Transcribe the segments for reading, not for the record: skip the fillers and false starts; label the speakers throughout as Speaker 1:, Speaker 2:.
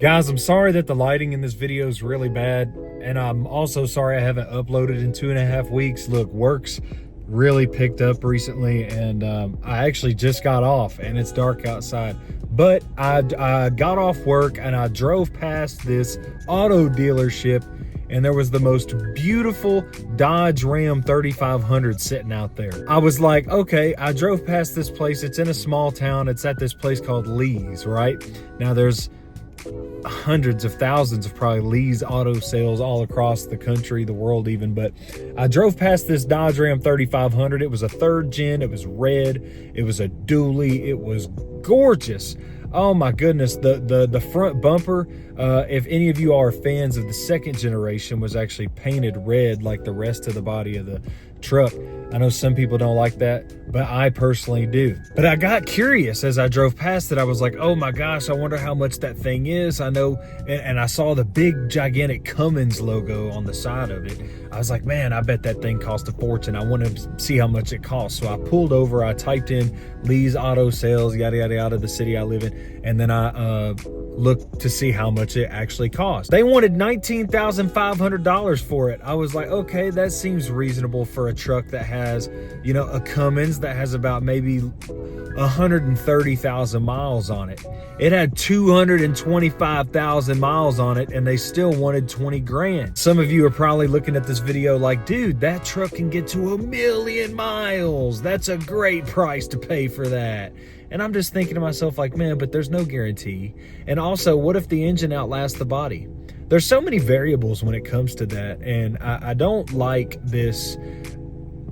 Speaker 1: Guys, I'm sorry that the lighting in this video is really bad, and I'm also sorry I haven't uploaded in 2.5 weeks. Look, work's really picked up recently, and I actually just got off, and it's dark outside. But I got off work, and I drove past this auto dealership, and there was the most beautiful Dodge Ram 3500 sitting out there. I was like, okay, I drove past this place. It's in a small town. It's at this place called Lee's, right? Now there's hundreds of thousands of probably Lee's auto sales all across the country, the world even. But I drove past this Dodge Ram 3500. It was a third gen. It was red. It was a dually. It was gorgeous. Oh my goodness, the front bumper, if any of you are fans of the second generation, was actually painted red like the rest of the body of the truck. I know some people don't like that, but I personally do. But I got curious as I drove past it. I was like, oh my gosh, I wonder how much that thing is. I know, and I saw the big gigantic Cummins logo on the side of it. I was like, man, I bet that thing cost a fortune. I want to see how much it costs. So I pulled over, I typed in Lee's auto sales, yada, yada, yada, the city I live in. And then I looked to see how much it actually cost. They wanted $19,500 for it. I was like, okay, that seems reasonable for a truck that has, you know, a Cummins that has about maybe 130,000 miles on it. It had 225,000 miles on it, and they still wanted 20 grand. Some of you are probably looking at this video like, dude, that truck can get to 1,000,000 miles. That's a great price to pay for that. And I'm just thinking to myself like, man, but there's no guarantee. And also, what if the engine outlasts the body? There's so many variables when it comes to that. And I don't like this.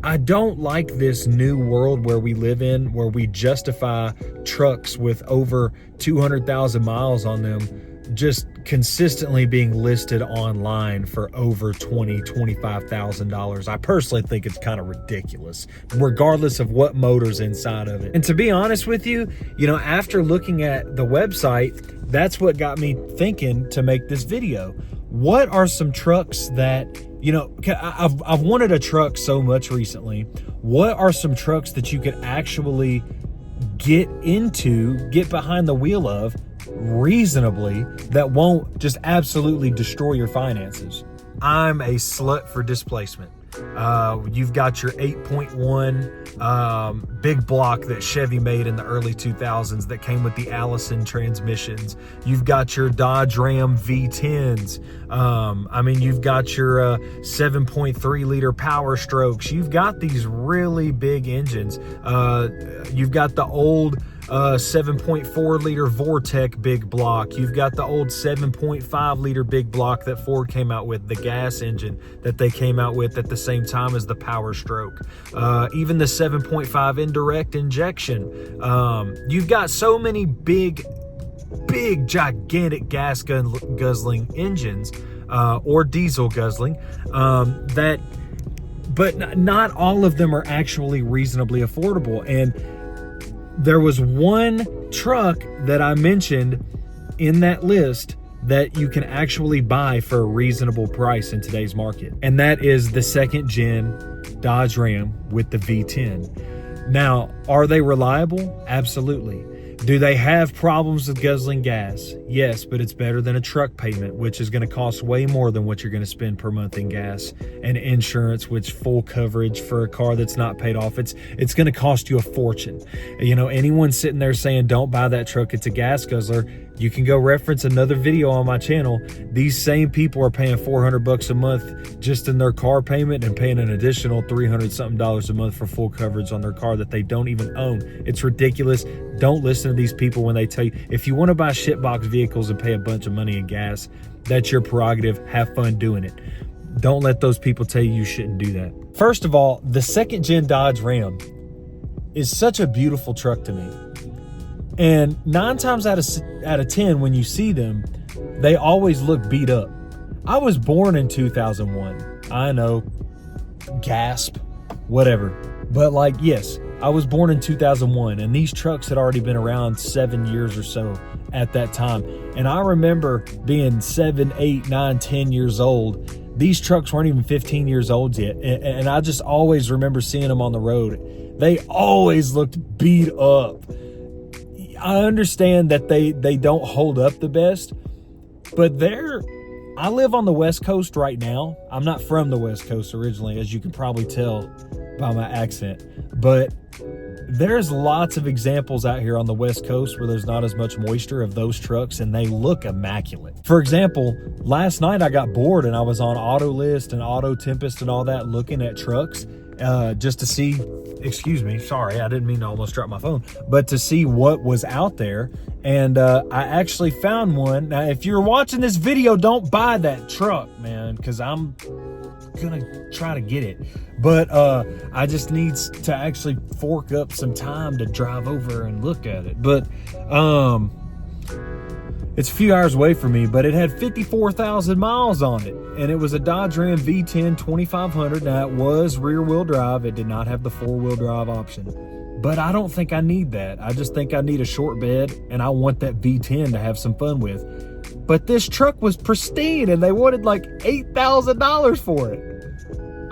Speaker 1: I don't like this new world where we live in, where we justify trucks with over 200,000 miles on them just consistently being listed online for over $25,000. I personally think it's kind of ridiculous, regardless of what motor's inside of it. And to be honest with you, you know, after looking at the website, that's what got me thinking to make this video. What are some trucks that, you know, I've wanted a truck so much recently. What are some trucks that you could actually get behind the wheel of reasonably that won't just absolutely destroy your finances? I'm a slut for displacement. You've got your 8.1 big block that Chevy made in the early 2000s that came with the Allison transmissions. You've got your Dodge Ram V10s. I mean, you've got your 7.3 liter Power Strokes. You've got these really big engines. You've got the old 7.4 liter Vortec big block. You've got the old 7.5 liter big block that Ford came out with, the gas engine that they came out with at the same time as the Power Stroke. Even the 7.5 indirect injection. You've got so many big gigantic gas guzzling engines, or diesel guzzling, but not all of them are actually reasonably affordable. And there was one truck that I mentioned in that list that you can actually buy for a reasonable price in today's market. And that is the second gen Dodge Ram with the V10. Now, are they reliable? Absolutely. Do they have problems with guzzling gas? Yes, but it's better than a truck payment, which is going to cost way more than what you're going to spend per month in gas and insurance, which full coverage for a car that's not paid off. It's going to cost you a fortune. You know, anyone sitting there saying, don't buy that truck, it's a gas guzzler, you can go reference another video on my channel. These same people are paying $400 a month just in their car payment and paying an additional $300 something a month for full coverage on their car that they don't even own. It's ridiculous. Don't listen to these people when they tell you, if you want to buy shitbox vehicles and pay a bunch of money in gas, that's your prerogative. Have fun doing it. Don't let those people tell you you shouldn't do that. First of all, the second gen Dodge Ram is such a beautiful truck to me. And 9 times out of 10, when you see them, they always look beat up. I was born in 2001. I know, gasp, whatever. But like, yes, I was born in 2001, and these trucks had already been around 7 years or so at that time. And I remember being 7, 8, 9, 10 years old. These trucks weren't even 15 years old yet. And I just always remember seeing them on the road. They always looked beat up. I understand that they don't hold up the best, But I live on the West Coast right now. I'm not from the West Coast originally, as you can probably tell by my accent. But there's lots of examples out here on the West Coast where there's not as much moisture of those trucks, and they look immaculate. For example, last night I got bored and I was on AutoList and Auto Tempest and all that looking at trucks just to see, excuse me, sorry, I didn't mean to almost drop my phone, but to see what was out there. And I actually found one. Now, if you're watching this video, don't buy that truck, man, because I'm gonna try to get it. But I just need to actually fork up some time to drive over and look at it. But it's a few hours away from me, but it had 54,000 miles on it, and it was a Dodge Ram V10 2500. Now, it was rear-wheel drive. It did not have the four-wheel drive option, but I don't think I need that. I just think I need a short bed, and I want that V10 to have some fun with. But this truck was pristine, and they wanted like $8,000 for it.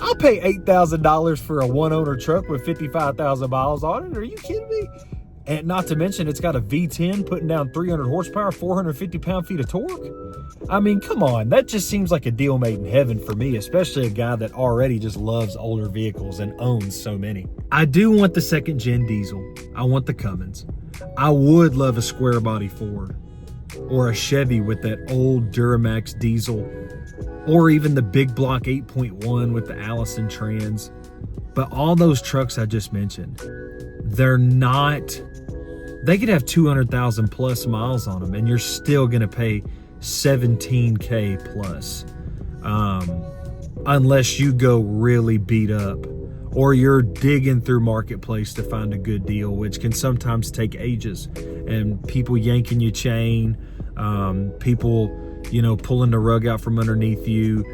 Speaker 1: I'll pay $8,000 for a one-owner truck with 55,000 miles on it. Are you kidding me? And not to mention, it's got a V10 putting down 300 horsepower, 450 pound-feet of torque. I mean, come on. That just seems like a deal made in heaven for me, especially a guy that already just loves older vehicles and owns so many. I do want the second-gen diesel. I want the Cummins. I would love a square-body Ford or a Chevy with that old Duramax diesel, or even the big block 8.1 with the Allison trans. But all those trucks I just mentioned, they could have 200,000 plus miles on them, and you're still gonna pay $17K plus, unless you go really beat up, or you're digging through Marketplace to find a good deal, which can sometimes take ages, and people yanking your chain, people, pulling the rug out from underneath you,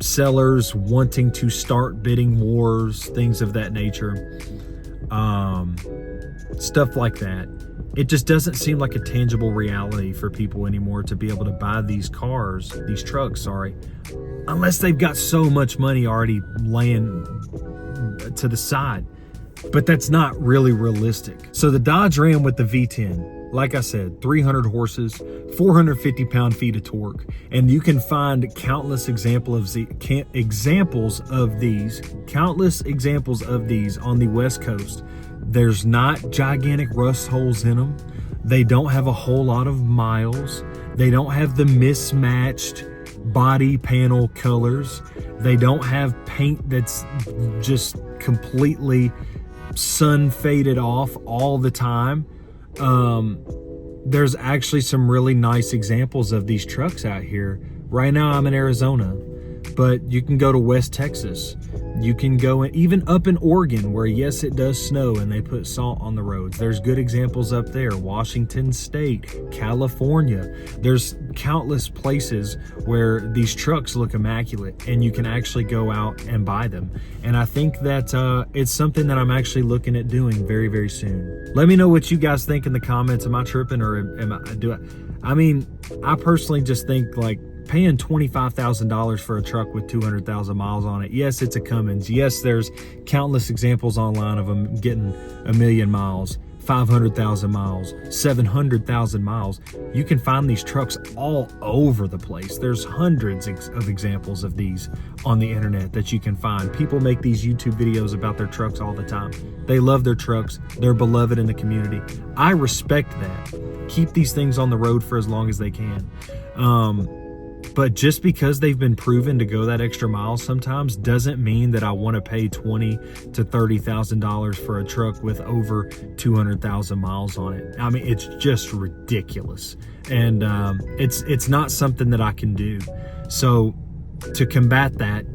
Speaker 1: sellers wanting to start bidding wars, things of that nature, stuff like that. It just doesn't seem like a tangible reality for people anymore to be able to buy these trucks, unless they've got so much money already laying to the side. But that's not really realistic. So the Dodge Ram with the V10, like I said, 300 horses, 450 pound-feet of torque, and you can find countless examples of these on the West Coast. There's not gigantic rust holes in them. They don't have a whole lot of miles. They don't have the mismatched body panel colors. They don't have paint that's just completely sun faded off all the time. There's actually some really nice examples of these trucks out here. Right now I'm in Arizona, but you can go to West Texas. You can go even up in Oregon, where yes, it does snow and they put salt on the roads. There's good examples up there. Washington State, California. There's countless places where these trucks look immaculate and you can actually go out and buy them. And I think that it's something that I'm actually looking at doing very, very soon. Let me know what you guys think in the comments. Am I tripping, or I personally just think, like, paying $25,000 for a truck with 200,000 miles on it. Yes, it's a Cummins. Yes, there's countless examples online of them getting 1 million miles, 500,000 miles, 700,000 miles. You can find these trucks all over the place. There's hundreds of examples of these on the internet that you can find. People make these YouTube videos about their trucks all the time. They love their trucks. They're beloved in the community. I respect that. Keep these things on the road for as long as they can. But just because they've been proven to go that extra mile sometimes doesn't mean that I want to pay $20,000 to $30,000 for a truck with over 200,000 miles on it. I mean, it's just ridiculous. And it's not something that I can do. So to combat that,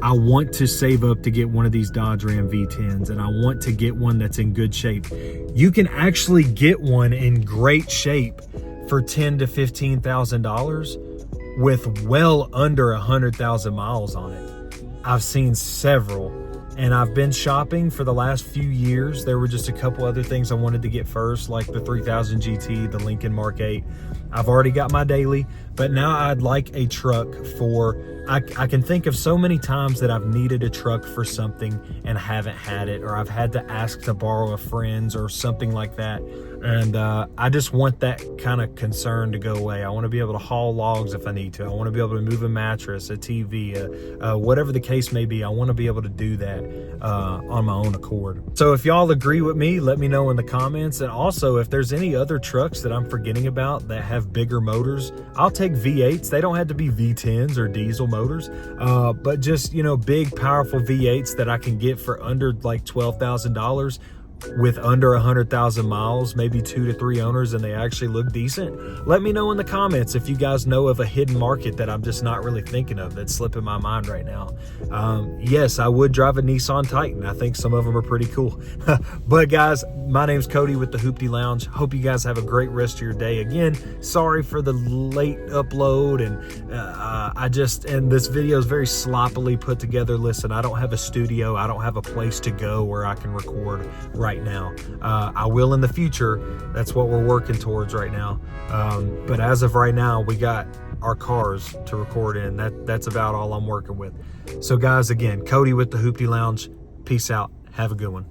Speaker 1: I want to save up to get one of these Dodge Ram V10s, and I want to get one that's in good shape. You can actually get one in great shape for $10,000 to $15,000 with well under 100,000 miles on it. I've seen several, and I've been shopping for the last few years. There were just a couple other things I wanted to get first, like the 3000 GT, the Lincoln Mark 8. I've already got my daily, but now I'd like a truck for, I can think of so many times that I've needed a truck for something and haven't had it, or I've had to ask to borrow a friend's or something like that. And I just want that kind of concern to go away. I want to be able to haul logs if I need to. I want to be able to move a mattress, a TV, whatever the case may be. I want to be able to do that on my own accord. So if y'all agree with me, let me know in the comments. And also, if there's any other trucks that I'm forgetting about that have bigger motors, I'll take V8s. They don't have to be V10s or diesel motors, but just, you know, big, powerful V8s that I can get for under like $12,000 with under 100,000 miles, maybe 2 to 3 owners, and they actually look decent. Let me know in the comments if you guys know of a hidden market that I'm just not really thinking of that's slipping my mind right now. Yes, I would drive a Nissan Titan. I think some of them are pretty cool. But guys, my name's Cody with the Hoopty Lounge. Hope you guys have a great rest of your day. Again, sorry for the late upload, and and this video is very sloppily put together. Listen, I don't have a studio. I don't have a place to go where I can record right now. I will in the future. That's what we're working towards right now. But as of right now, we got our cars to record in. That's about all I'm working with. So guys, again, Cody with the Hoopty Lounge. Peace out. Have a good one.